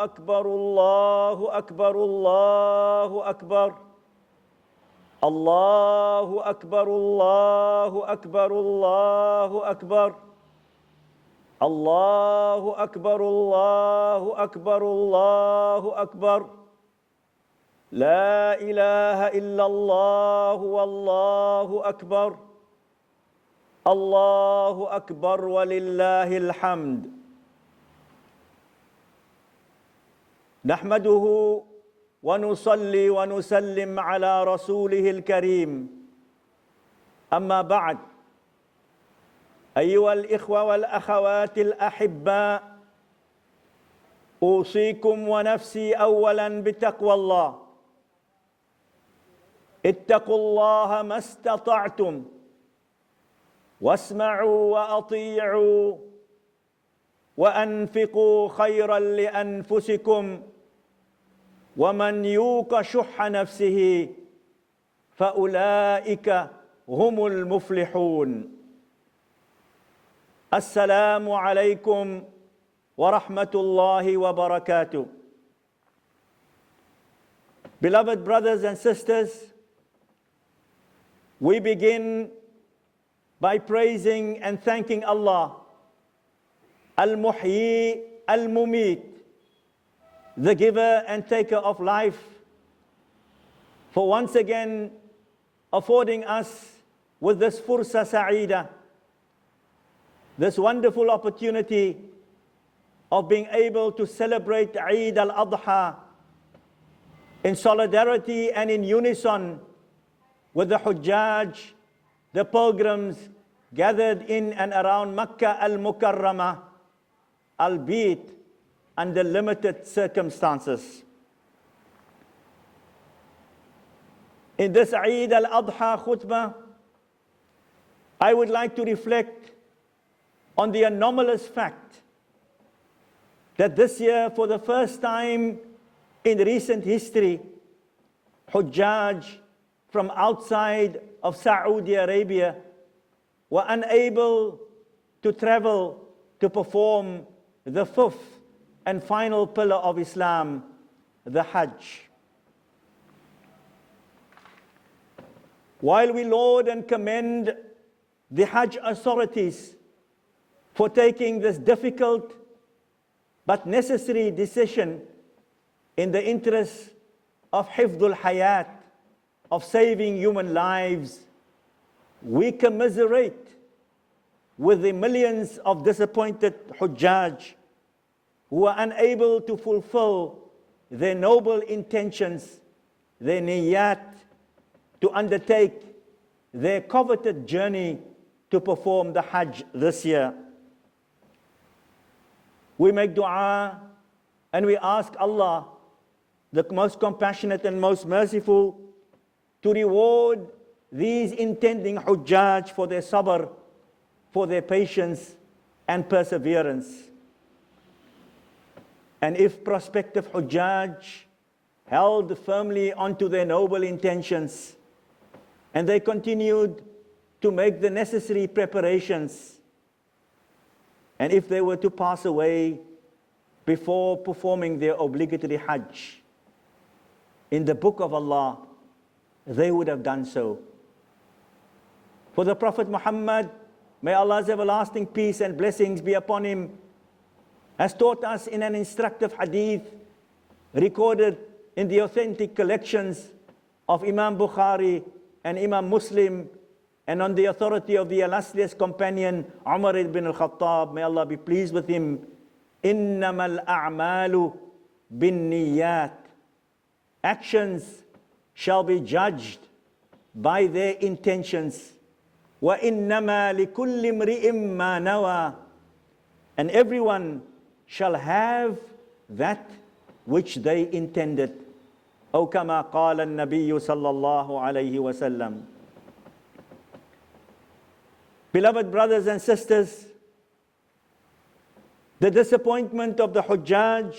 أكبر الله أكبر الله أكبر الله أكبر الله أكبر الله أكبر الله أكبر الله أكبر الله أكبر لا إله إلا الله والله أكبر الله أكبر ولله الحمد نحمده ونصلي ونسلم على رسوله الكريم أما بعد أيها الإخوة والأخوات الأحباء أوصيكم ونفسي أولا بتقوى الله اتقوا الله ما استطعتم واسمعوا وأطيعوا وأنفقوا خيرا لأنفسكم ومن يوق شح نفسه فأولئك هم المفلحون السلام عليكم ورحمة الله وبركاته. Beloved brothers and sisters, we begin by praising and thanking Allah, Al-Muhyi Al-Mumit, the giver and taker of life, for once again affording us with this fursa sa'ida, this wonderful opportunity of being able to celebrate Eid Al Adha in solidarity and in unison with the HAJJ, the pilgrims gathered in and around Makkah Al-Mukarramah, albeit under limited circumstances. In this Eid Al Adha khutbah, I would like to reflect on the anomalous fact that this year, for the first time in recent history, Hujjaj from outside of Saudi Arabia were unable to travel to perform the fifth and final pillar of Islam, the Hajj. While we laud and commend the Hajj authorities for taking this difficult but necessary decision in the interest of Hifdul Hayat, of saving human lives, we commiserate with the millions of disappointed Hujjaj who are unable to fulfill their noble intentions, their niyat, to undertake their coveted journey to perform the Hajj this year. We make dua and we ask Allah, the most compassionate and most merciful, to reward these intending Hujjaj for their sabr, for their patience and perseverance. And if prospective Hujjaj held firmly onto their noble intentions and they continued to make the necessary preparations, and if they were to pass away before performing their obligatory Hajj, in the book of Allah, they would have done so. For the Prophet Muhammad, may Allah's everlasting peace and blessings be upon him, has taught us in an instructive hadith recorded in the authentic collections of Imam Bukhari and Imam Muslim, and on the authority of the illustrious companion Umar ibn al-Khattab, may Allah be pleased with him, إِنَّمَا الْأَعْمَالُ بِالنِّيَّاتِ, actions shall be judged by their intentions. وَإِنَّمَا لِكُلِّ امْرِئٍ مَّا نَوَى, and everyone shall have that which they intended. أو كما قال النبي صلى الله عليه وسلم. Beloved brothers and sisters, the disappointment of the Hujjaj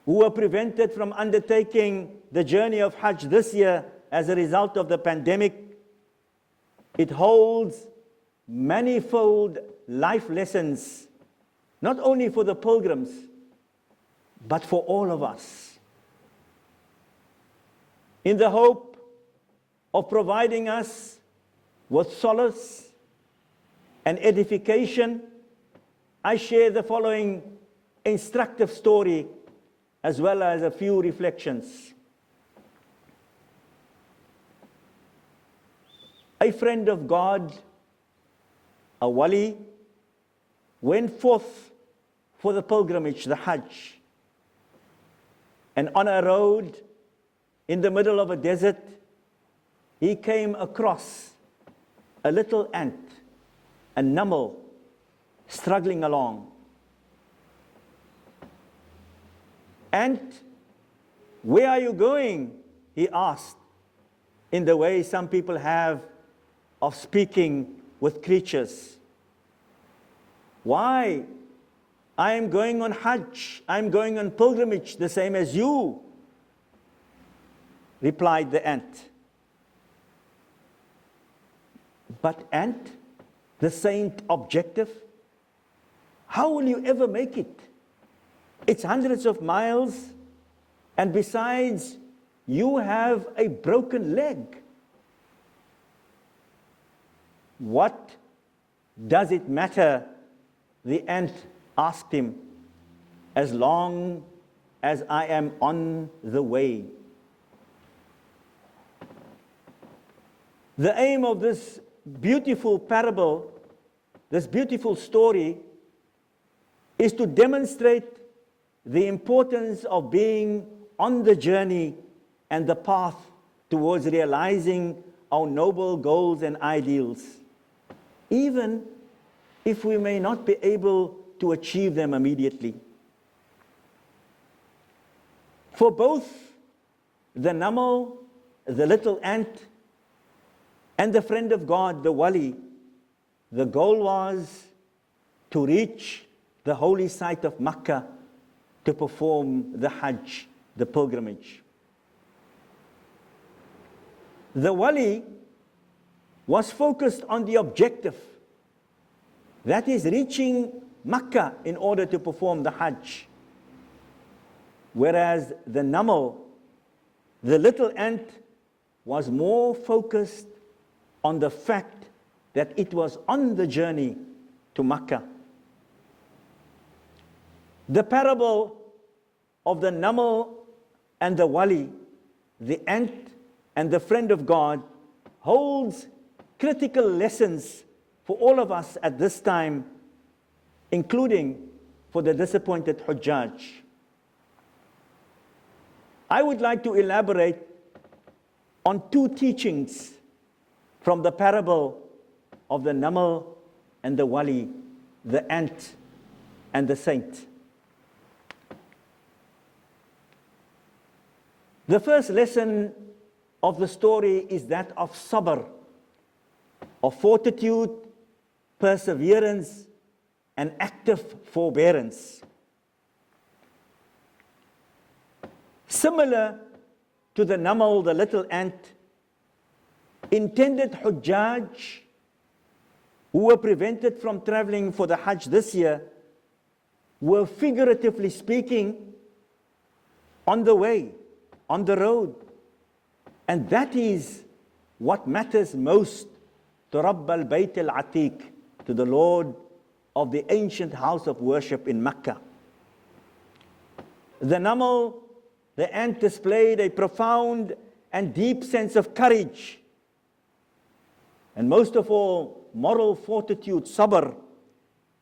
who were prevented from undertaking the journey of Hajj this year as a result of the pandemic, it holds manifold life lessons, not only for the pilgrims, but for all of us, in the hope of providing us with solace and edification. I share the following instructive story as well as a few reflections. A friend of God, a wali, went forth for the pilgrimage, the Hajj. And on a road in the middle of a desert, he came across a little ant, a naml, struggling along. "Ant, where are you going?" he asked, in the way some people have of speaking with creatures. "Why? I am going on Hajj. I am going on pilgrimage, the same as you," replied the ant. "But ant, the saint objective, how will you ever make it? It's hundreds of miles, and besides, you have a broken leg." "What does it matter?" the ant asked him, "as long as I am on the way." The aim of this beautiful parable, this beautiful story, is to demonstrate the importance of being on the journey and the path towards realizing our noble goals and ideals, even if we may not be able to achieve them immediately. For both the naml, the little ant, and the friend of God, the wali, the goal was to reach the holy site of Makkah to perform the Hajj, the pilgrimage. The wali was focused on the objective, that is reaching Makkah in order to perform the Hajj. Whereas the naml, the little ant, was more focused on the fact that it was on the journey to Makkah. The parable of the naml and the wali, the ant and the friend of God, holds critical lessons for all of us at this time, including for the disappointed HAJJ. I would like to elaborate on two teachings from the parable of the naml and the wali, the ant and the saint. The first lesson of the story is that of sabr, of fortitude, perseverance, and active forbearance. Similar to the naml, the little ant, intended HAJJ who were prevented from traveling for the Hajj this year were, figuratively speaking, on the way, on the road. And that is what matters most to Rabb al-Bayt al-Atiq, to the Lord of the ancient house of worship in Mecca. The naml, the ant, displayed a profound and deep sense of courage, and most of all, moral fortitude, sabr,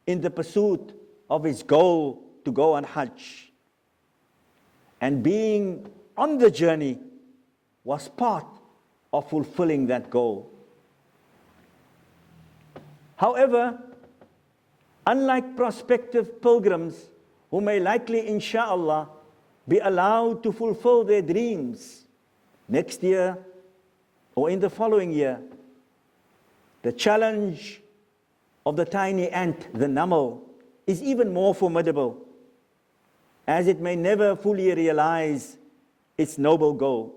in the pursuit of his goal to go on Hajj. And being on the journey was part of fulfilling that goal. However, unlike prospective pilgrims who may likely, inshallah, be allowed to fulfill their dreams next year or in the following year, the challenge of the tiny ant, the naml, is even more formidable, as it may never fully realize its noble goal.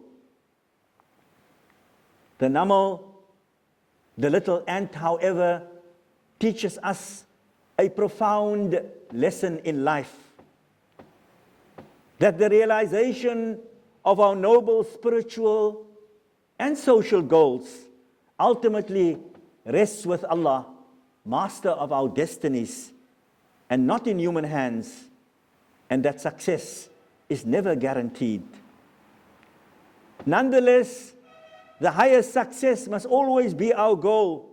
The naml, the little ant, however, teaches us a profound lesson in life. that the realization of our noble spiritual and social goals ultimately rests with Allah, master of our destinies, and not in human hands, and that success is never guaranteed. Nonetheless, the highest success must always be our goal,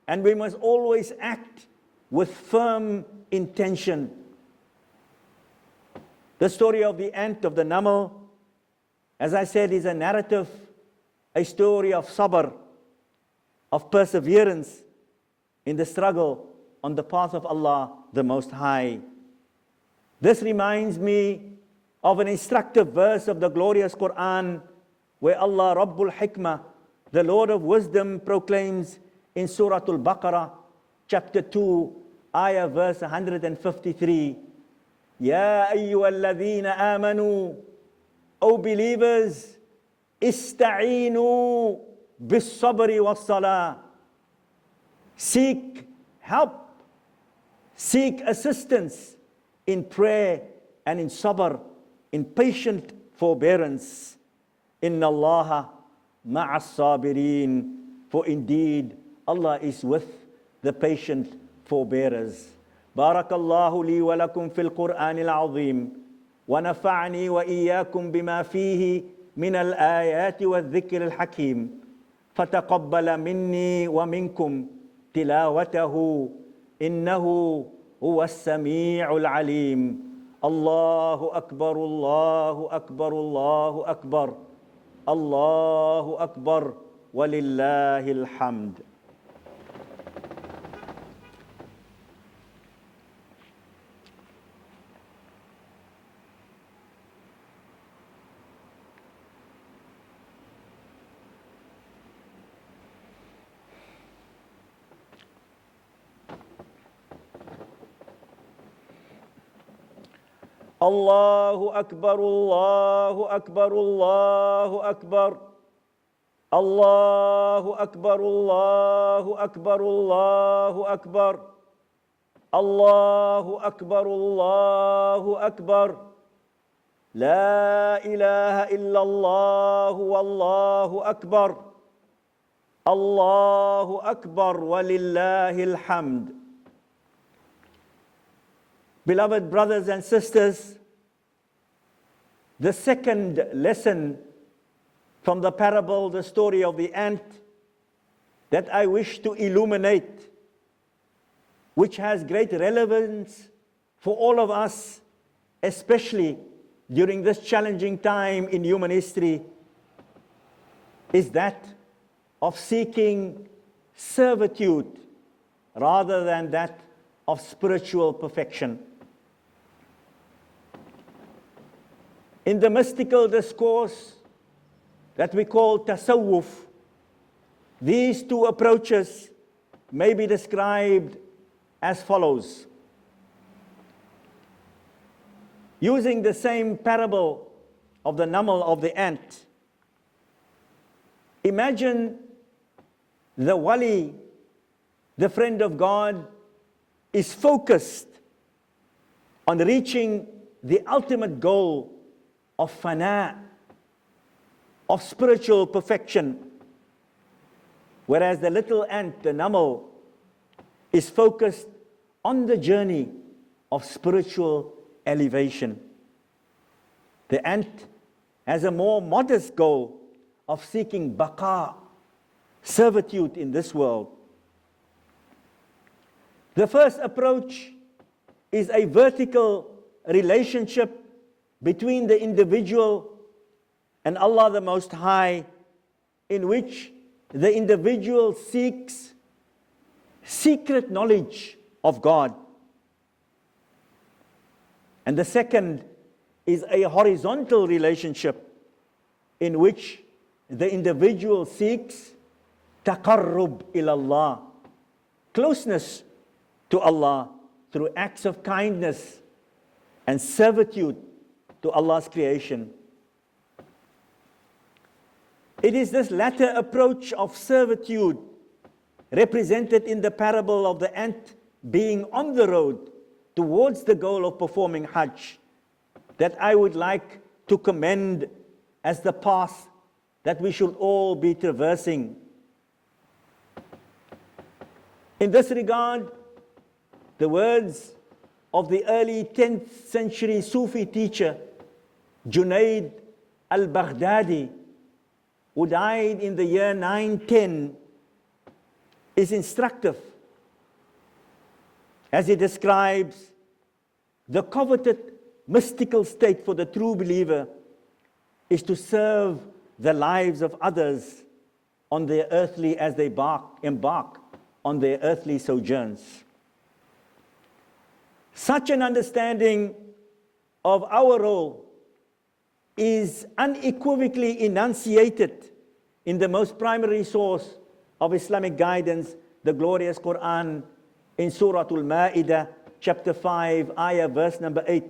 and we must always act with firm intention. The story of the ant of the naml, as I said, is a narrative, a story of sabr, of perseverance in the struggle on the path of Allah the Most High. This reminds me of an instructive verse of the glorious Quran, where Allah Rabbul Hikmah, the Lord of Wisdom, proclaims in Surah Al-Baqarah, chapter 2, ayah verse 153, Ya ayyuhalladhina amanu, O believers, ista'inu bis-sabri was-salah. Seek help, seek assistance in prayer and in sabr, in patient forbearance. Inna Allaha ma'as sabirin, for indeed Allah is with the patient forbearers. Barakallahu li wa lakum fil Qur'anil azim, wa nafa'ani wa iyyakum bima fihi min al-ayati wa dhikr al-hakim. Fataqabbala minni wa minkum tilawatahu, innahu huwa as-sami'ul alim. Allahu akbar, Allahu akbar, Allahu akbar. Allahu akbar, walillahil hamd. Allahu akbar, Allahu akbar, Allahu akbar. Allahu akbar, Allahu akbar, Allahu akbar. Allahu akbar, Allahu akbar. La ilaha illallah, wallahu akbar. Allahu akbar, walillahil hamd. Beloved brothers and sisters, the second lesson from the parable, the story of the ant, that I wish to illuminate, which has great relevance for all of us, especially during this challenging time in human history, is that of seeking servitude rather than that of spiritual perfection. In the mystical discourse that we call tasawwuf, these two approaches may be described as follows. Using the same parable of the naml of the ant, imagine the wali, the friend of God, is focused on reaching the ultimate goal of fana, of spiritual perfection, whereas the little ant, the naml, is focused on the journey of spiritual elevation. The ant has a more modest goal of seeking baqa, servitude in this world. The first approach is a vertical relationship between the individual and Allah the Most High, in which the individual seeks secret knowledge of God. And the second is a horizontal relationship in which the individual seeks taqarrub ilallah, closeness to Allah through acts of kindness and servitude to Allah's creation. It is this latter approach of servitude represented in the parable of the ant being on the road towards the goal of performing Hajj, that I would like to commend as the path that we should all be traversing. In this regard, the words of the early 10th century Sufi teacher, Junaid al-Baghdadi, who died in the year 910, is instructive as he describes the coveted mystical state for the true believer is to serve the lives of others on their earthly, as they embark on their earthly sojourns. Such an understanding of our role is unequivocally enunciated in the most primary source of Islamic guidance, the glorious Quran, in Surah Al-Ma'idah, chapter 5, ayah, verse number 8,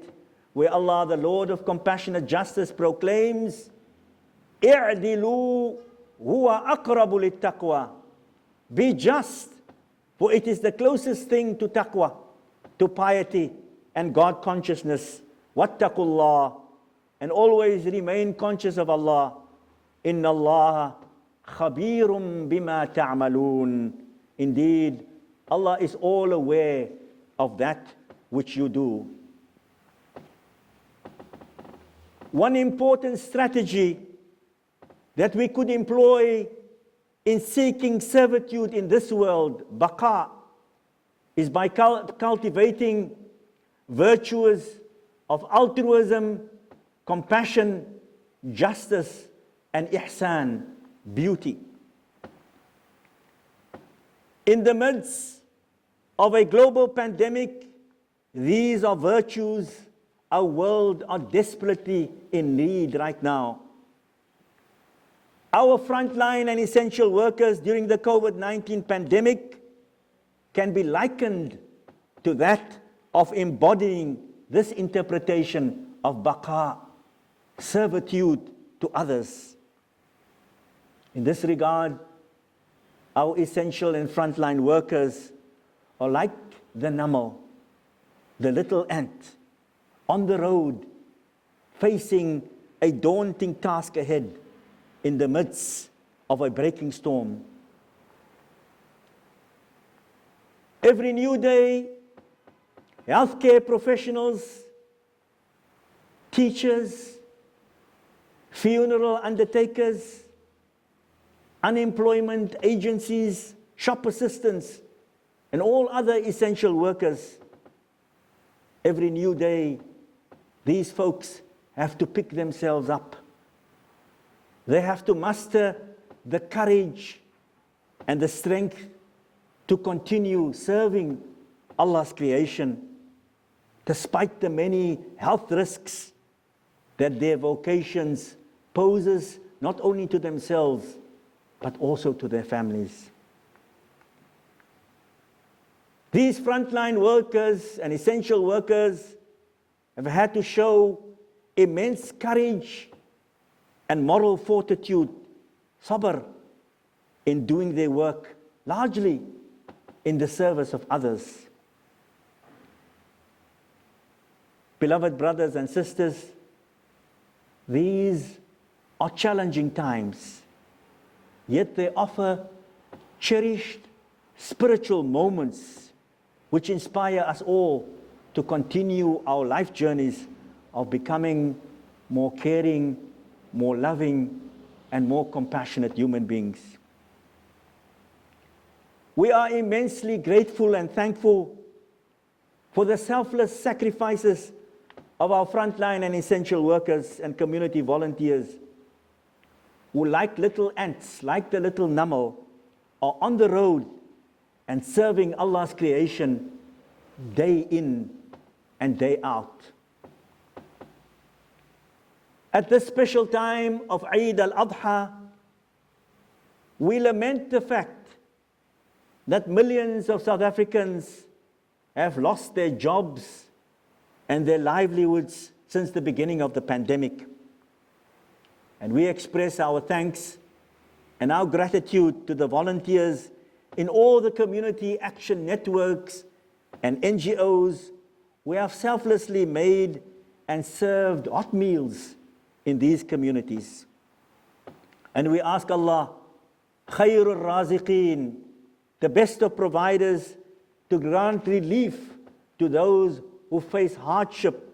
where Allah, the Lord of compassionate justice, proclaims, "I'dilu huwa aqrabu lit-taqwa." Be just, for it is the closest thing to taqwa, to piety and God consciousness. Wattaqullah, and always remain conscious of Allah. Inna Allah khabirum bima ta'malun. Indeed, Allah is all aware of that which you do. One important strategy that we could employ in seeking servitude in this world, baqa, is by cultivating virtues of altruism, compassion, justice, and ihsan, beauty. In the midst of a global pandemic, these are virtues our world are desperately in need right now. Our frontline and essential workers during the COVID-19 pandemic can be likened to that of embodying this interpretation of baqa, servitude to others. In this regard, our essential and frontline workers are like the namal, the little ant, on the road, facing a daunting task ahead in the midst of a breaking storm. Every new day, healthcare professionals, teachers, funeral undertakers, unemployment agencies, shop assistants, and all other essential workers, every new day, these folks have to pick themselves up. They have to muster the courage and the strength to continue serving Allah's creation, despite the many health risks that their vocations poses, not only to themselves, but also to their families. These frontline workers and essential workers have had to show immense courage and moral fortitude, sabr, in doing their work, largely in the service of others. Beloved brothers and sisters, these are challenging times, yet they offer cherished spiritual moments which inspire us all to continue our life journeys of becoming more caring, more loving, and more compassionate human beings. We are immensely grateful and thankful for the selfless sacrifices of our frontline and essential workers and community volunteers who, like little ants, like the little namal, are on the road and serving Allah's creation day in and day out. At this special time of Id Al Adha, we lament the fact that millions of South Africans have lost their jobs and their livelihoods since the beginning of the pandemic. And we express our thanks and our gratitude to the volunteers in all the community action networks and NGOs who have selflessly made and served hot meals in these communities. And we ask Allah, Khairul Raziqeen, the best of providers, to grant relief to those who face hardship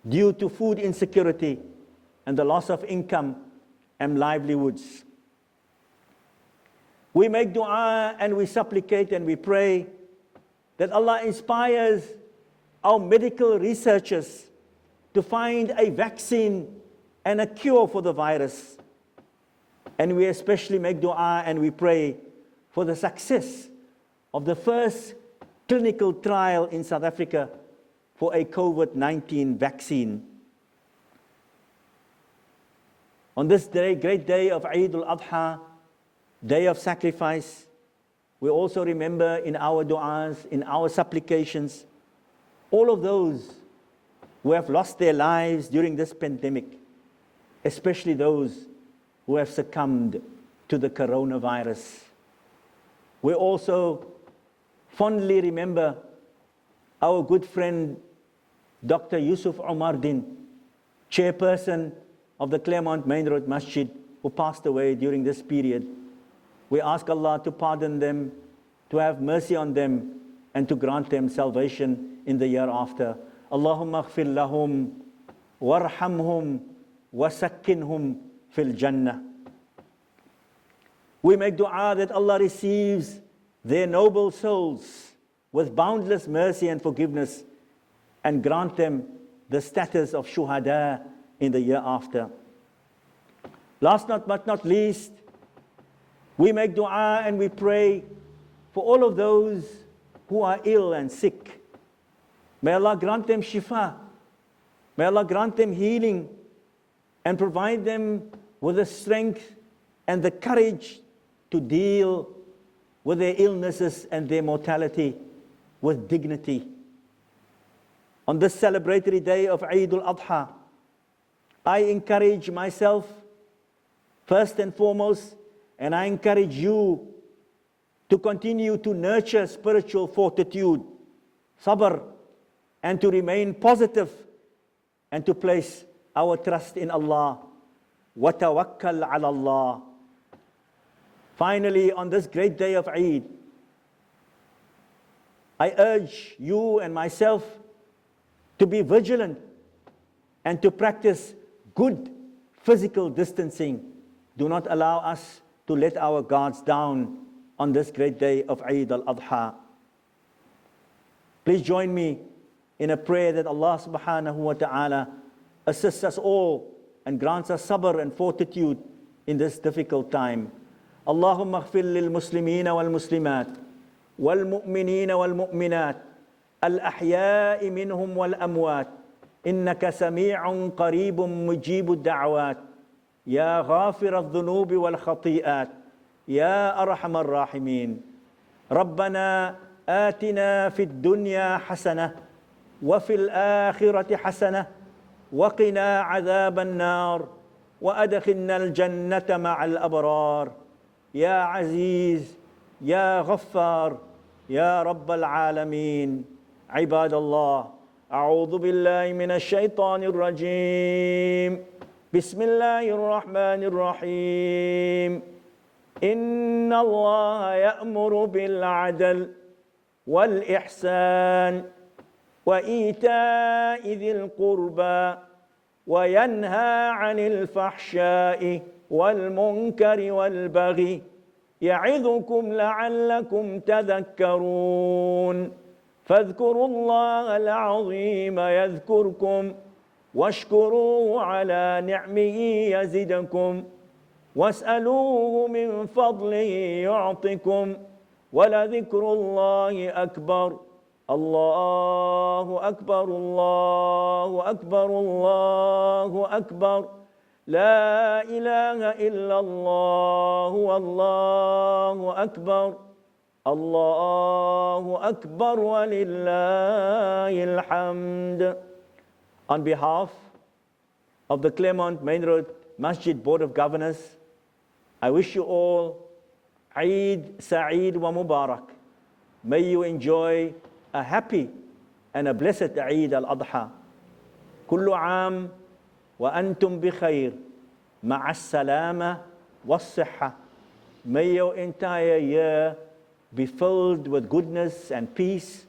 due to food insecurity and the loss of income and livelihoods. We make dua and we supplicate and we pray that Allah inspires our medical researchers to find a vaccine and a cure for the virus. And we especially make dua and we pray for the success of the first clinical trial in South Africa for a COVID-19 vaccine. On this day, great day of Id Al Adha, day of sacrifice, we also remember in our du'as, in our supplications, all of those who have lost their lives during this pandemic, especially those who have succumbed to the coronavirus. We also fondly remember our good friend, Dr. Yusuf Omar Din, chairperson of the Cmrm Main Road Masjid, who passed away during this period. We ask Allah to pardon them, to have mercy on them, and to grant them salvation in the year after. Allahumma aghfir lahum, warhamhum, wasakkinhum fil jannah. We make dua that Allah receives their noble souls with boundless mercy and forgiveness and grant them the status of shuhada in the year after. Last but not least, we make dua and we pray for all of those who are ill and sick. May Allah grant them shifa. May Allah grant them healing and provide them with the strength and the courage to deal with their illnesses and their mortality with dignity. On this celebratory day of Eid Al Adha, I encourage myself, first and foremost, and I encourage you to continue to nurture spiritual fortitude, sabr, and to remain positive and to place our trust in Allah. Wa tawakkal ala Allah. Finally, on this great day of Eid, I urge you and myself to be vigilant and to practice good physical distancing. Do not allow us to let our guards down on this great day of Eid Al Adha. Please join me in a prayer that Allah subhanahu wa ta'ala assists us all and grants us sabr and fortitude in this difficult time. Allahumma aghfir lil muslimina wal muslimat wal mu'minina wal mu'minat al ahya'i minhum wal amwat innaka sami'un qaribun mujibud da'awat ya ghafir adh-dhunubi wal khati'at ya arhamar rahimin. Rabbana atina fid dunya hasanah wa fil akhirati hasanah wa qina adhaban nar wa adkhilna al jannata ma'al abrar. يا عزيز يا غفار يا رب العالمين. عباد الله، أعوذ بالله من الشيطان الرجيم. بسم الله الرحمن الرحيم. إن الله يأمر بالعدل والإحسان وإيتاء ذي القربى وينهى عن الفحشاء والمنكر والبغي يعظكم لعلكم تذكرون. فاذكروا الله العظيم يذكركم واشكروه على نعمه يزدكم واسألوه من فضله يعطكم ولذكر الله أكبر. الله أكبر الله أكبر الله أكبر. لا إله إلا الله والله أكبر. الله أكبر ولله الحمد. On behalf of the Cmrm Main Road Masjid Board of Governors, I wish you all Eid Sa'id wa Mubarak. May you enjoy a happy and a blessed Eid Al Adha. كل عام وأنتم بخير مع السلامة والصحة. May your entire year be filled with goodness and peace,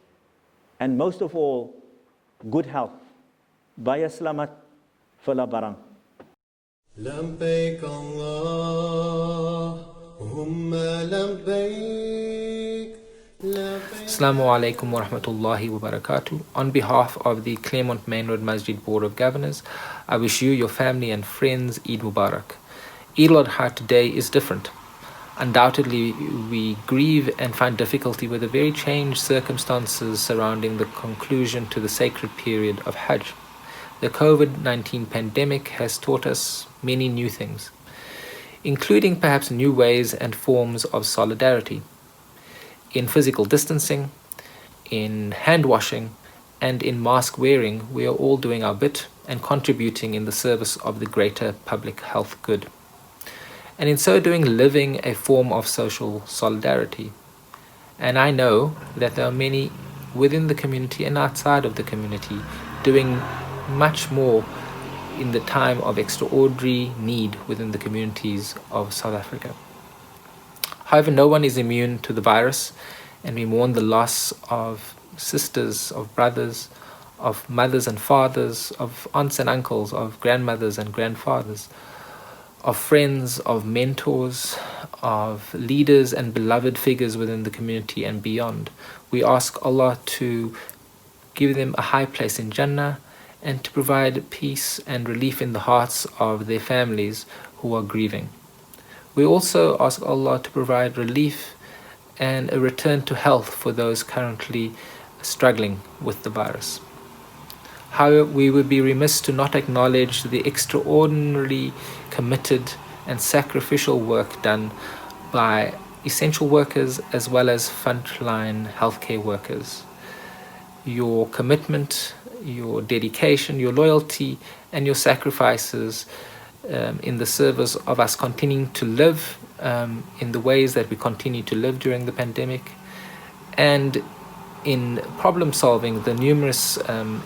and most of all, good health. Baie selamat vir la barang. لبيك اللهم لبيك Assalamu alaikum wa rahmatullahi wa barakatuh. On behalf of the Clermont Main Road Masjid Board of Governors, I wish you, your family and friends Eid Mubarak. Eid Al Adha today is different. Undoubtedly, we grieve and find difficulty with the very changed circumstances surrounding the conclusion to the sacred period of Hajj. The COVID-19 pandemic has taught us many new things, including perhaps new ways and forms of solidarity. In physical distancing, in hand washing, and in mask wearing, we are all doing our bit and contributing in the service of the greater public health good. And in so doing, living a form of social solidarity. And I know that there are many within the community and outside of the community doing much more in the time of extraordinary need within the communities of South Africa. However, no one is immune to the virus, and we mourn the loss of sisters, of brothers, of mothers and fathers, of aunts and uncles, of grandmothers and grandfathers, of friends, of mentors, of leaders and beloved figures within the community and beyond. We ask Allah to give them a high place in Jannah and to provide peace and relief in the hearts of their families who are grieving. We also ask Allah to provide relief and a return to health for those currently struggling with the virus. However, we would be remiss to not acknowledge the extraordinarily committed and sacrificial work done by essential workers as well as frontline healthcare workers. Your commitment, your dedication, your loyalty, and your sacrifices in the service of us continuing to live in the ways that we continue to live during the pandemic, and in problem solving the numerous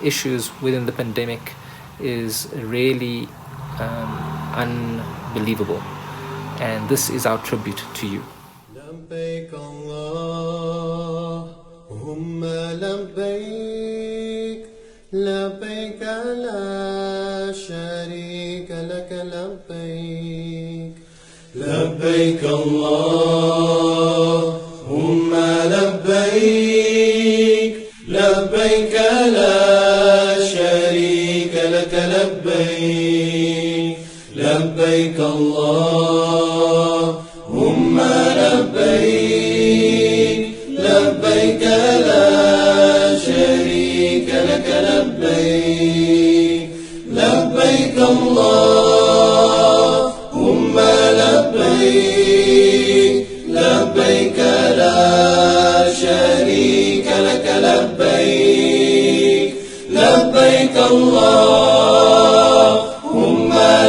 issues within the pandemic is really unbelievable. And this is our tribute to you. لبيك اللهم لبيك لبيك لا شريك لك لبيك لبيك اللهم لبيك لبيك لا شريك لك لبيك لبيك اللهم لبيك لبيك لا شريك لك لبيك لبيك اللهم لبيك لبيك لا شريك لك لبيك لبيك اللهم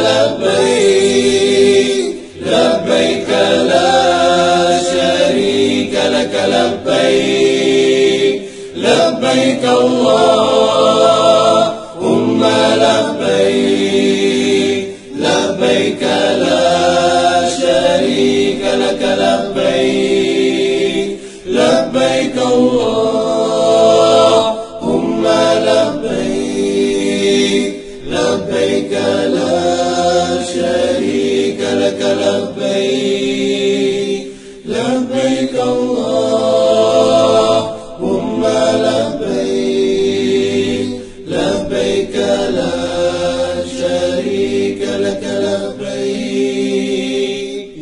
لبيك لبيك لا شريك لك لبيك لبيك اللهم لبيك لبيك لا شريك لك لبيك لبيك اللهم لبيك لبيك لا شريك لك لبيك لبيك اللهم لبيك لبيك لا شريك لك لبيك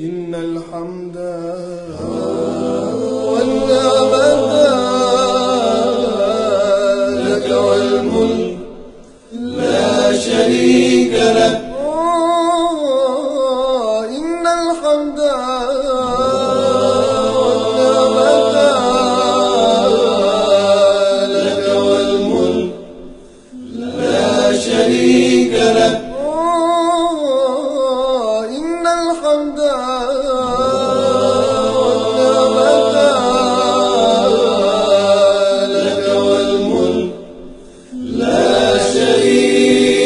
إن الحمد والنعمة لك والملك لا شريك لك إن الحمد والنعمة لك والملك لا شريك لك إن الحمد والنعمة لك والملك لا شريك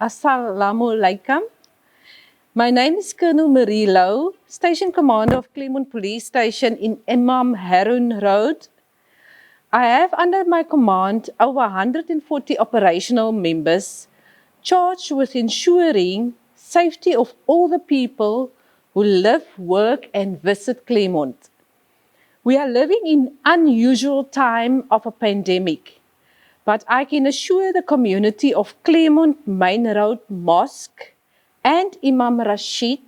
Assalamu alaikum. My name is Colonel Marie Lowe, Station Commander of Claremont Police Station in Imam Harun Road. I have under my command over 140 operational members charged with ensuring safety of all the people who live, work and visit Claremont. We are living in unusual time of a pandemic, but I can assure the community of Claremont Main Road Mosque and Imam Rashid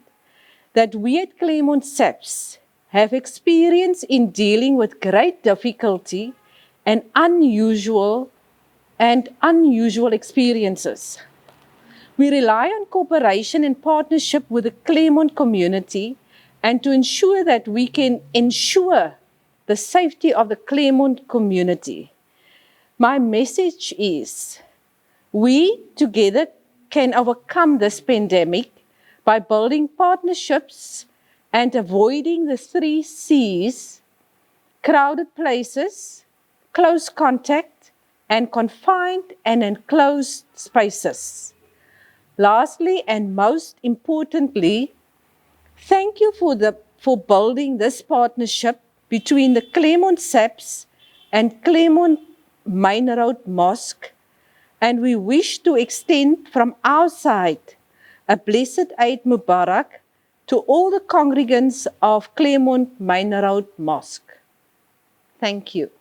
that we at Claremont SAPS have experience in dealing with great difficulty and unusual experiences. We rely on cooperation and partnership with the Claremont community and to ensure that we can ensure the safety of the Claremont community. My message is, we together can overcome this pandemic by building partnerships and avoiding the 3 C's: crowded places, close contact, and confined and enclosed spaces. Lastly, and most importantly, thank you for building this partnership between the Claremont SAPS and Claremont Main Road Mosque, and we wish to extend from our side a blessed Eid Mubarak to all the congregants of Claremont Main Road Mosque. Thank you.